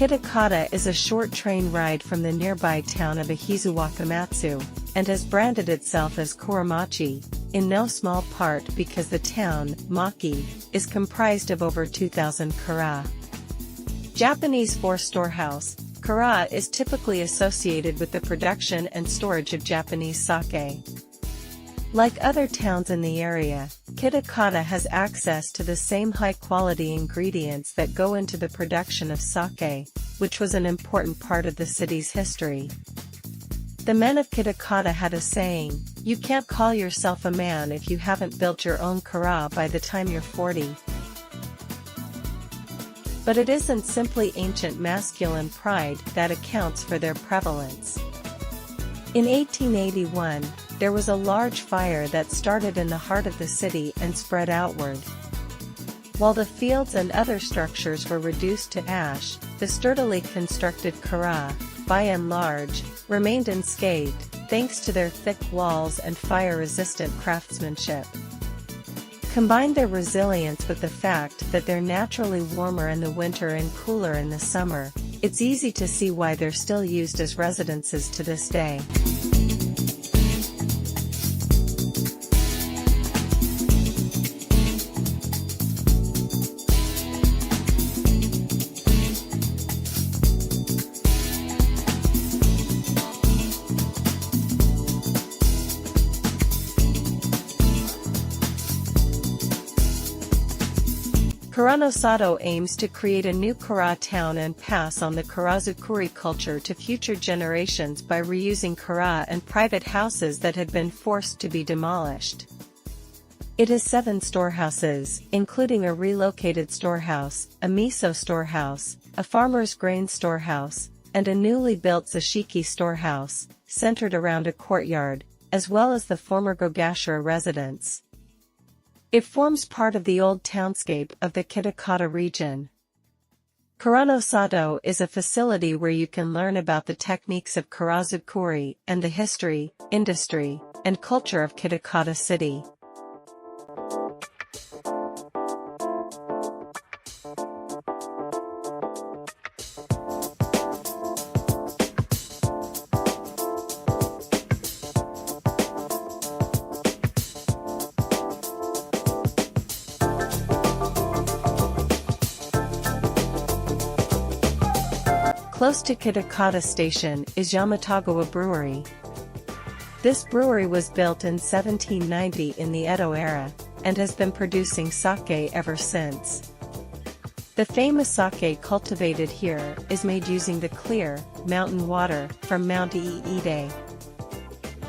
Kitakata is a short train ride from the nearby town of Aizu Wakamatsu, and has branded itself as kuramachi, in no small part because the town, machi, is comprised of over 2,000 kura. Japanese for storehouse, kura is typically associated with the production and storage of Japanese sake. Like other towns in the area, Kitakata has access to the same high-quality ingredients that go into the production of sake, which was an important part of the city's history. The men of Kitakata had a saying, "You can't call yourself a man if you haven't built your own kura by the time you're 40. But it isn't simply ancient masculine pride that accounts for their prevalence. In 1881, there was a large fire that started in the heart of the city and spread outward. While the fields and other structures were reduced to ash, the sturdily constructed kura, by and large, remained unscathed, thanks to their thick walls and fire-resistant craftsmanship. Combine their resilience with the fact that they're naturally warmer in the winter and cooler in the summer, it's easy to see why they're still used as residences to this day. Kuranosado aims to create a new kura town and pass on the kurazukuri culture to future generations by reusing kura and private houses that had been forced to be demolished. It has 7 storehouses, including a relocated storehouse, a miso storehouse, a farmer's grain storehouse, and a newly built zashiki storehouse, centered around a courtyard, as well as the former Gogashira residence. It forms part of the old townscape of the Kitakata region. Kuranosado is a facility where you can learn about the techniques of kurazukuri and the history, industry, and culture of Kitakata City. Close to Kitakata Station is Yamatagawa Brewery. This brewery was built in 1790 in the Edo era, and has been producing sake ever since. The famous sake cultivated here is made using the clear, mountain water from Mount Iide.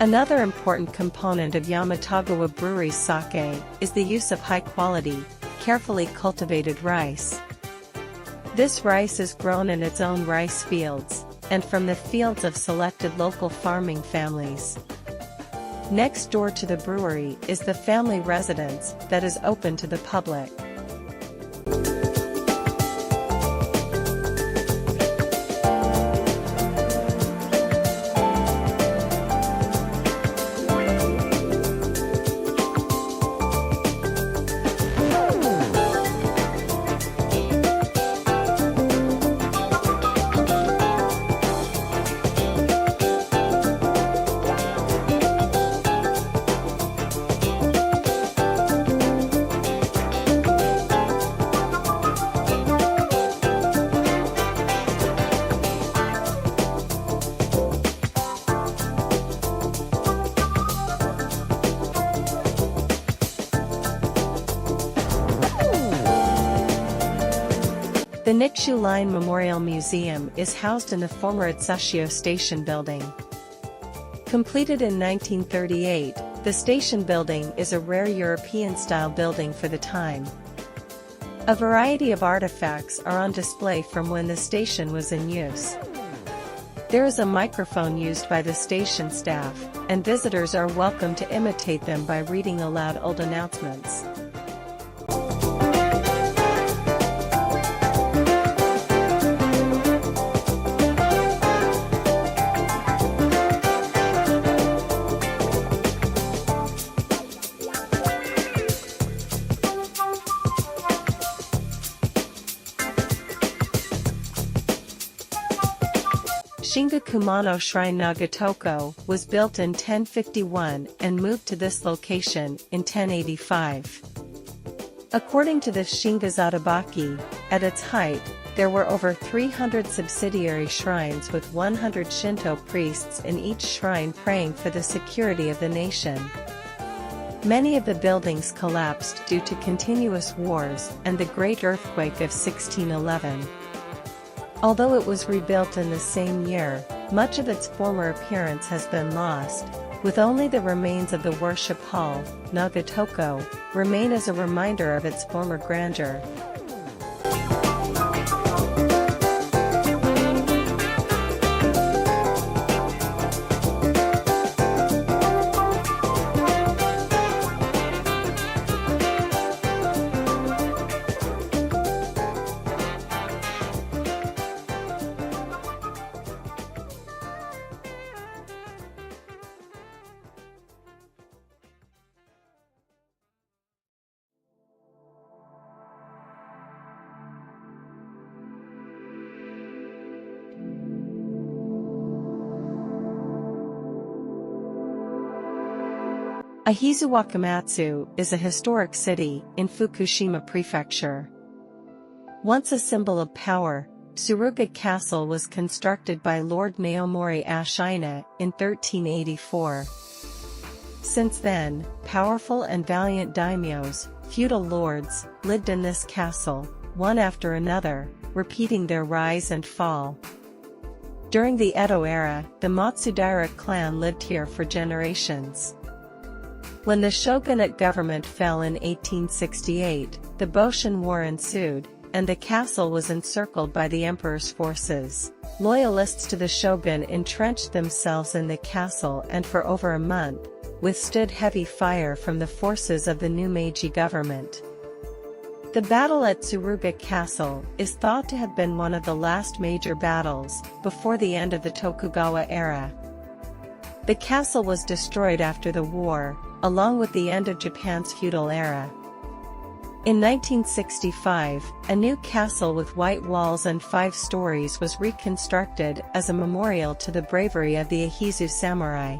Another important component of Yamatagawa Brewery's sake is the use of high-quality, carefully cultivated rice. This rice is grown in its own rice fields, and from the fields of selected local farming families. Next door to the brewery is the family residence that is open to the public. The Nikshu Line Memorial Museum is housed in the former Atsushio Station building. Completed in 1938, the station building is a rare European-style building for the time. A variety of artifacts are on display from when the station was in use. There is a microphone used by the station staff, and visitors are welcome to imitate them by reading aloud old announcements. Shingakumano Shrine Nagatoko was built in 1051 and moved to this location in 1085. According to the Shingazatabaki, at its height, there were over 300 subsidiary shrines with 100 Shinto priests in each shrine praying for the security of the nation. Many of the buildings collapsed due to continuous wars and the Great Earthquake of 1611. Although it was rebuilt in the same year, much of its former appearance has been lost, with only the remains of the worship hall, Nagatoko, remain as a reminder of its former grandeur. Aizu Wakamatsu is a historic city in Fukushima Prefecture. Once a symbol of power, Tsuruga Castle was constructed by Lord Naomori Ashina in 1384. Since then, powerful and valiant daimyos, feudal lords, lived in this castle, one after another, repeating their rise and fall. During the Edo era, the Matsudaira clan lived here for generations. When the Shogunate government fell in 1868, the Boshin War ensued, and the castle was encircled by the emperor's forces. Loyalists to the shogun entrenched themselves in the castle and for over a month, withstood heavy fire from the forces of the new Meiji government. The battle at Tsuruga Castle is thought to have been one of the last major battles before the end of the Tokugawa era. The castle was destroyed after the war, along with the end of Japan's feudal era. In 1965, a new castle with white walls and 5 stories was reconstructed as a memorial to the bravery of the Aizu Samurai.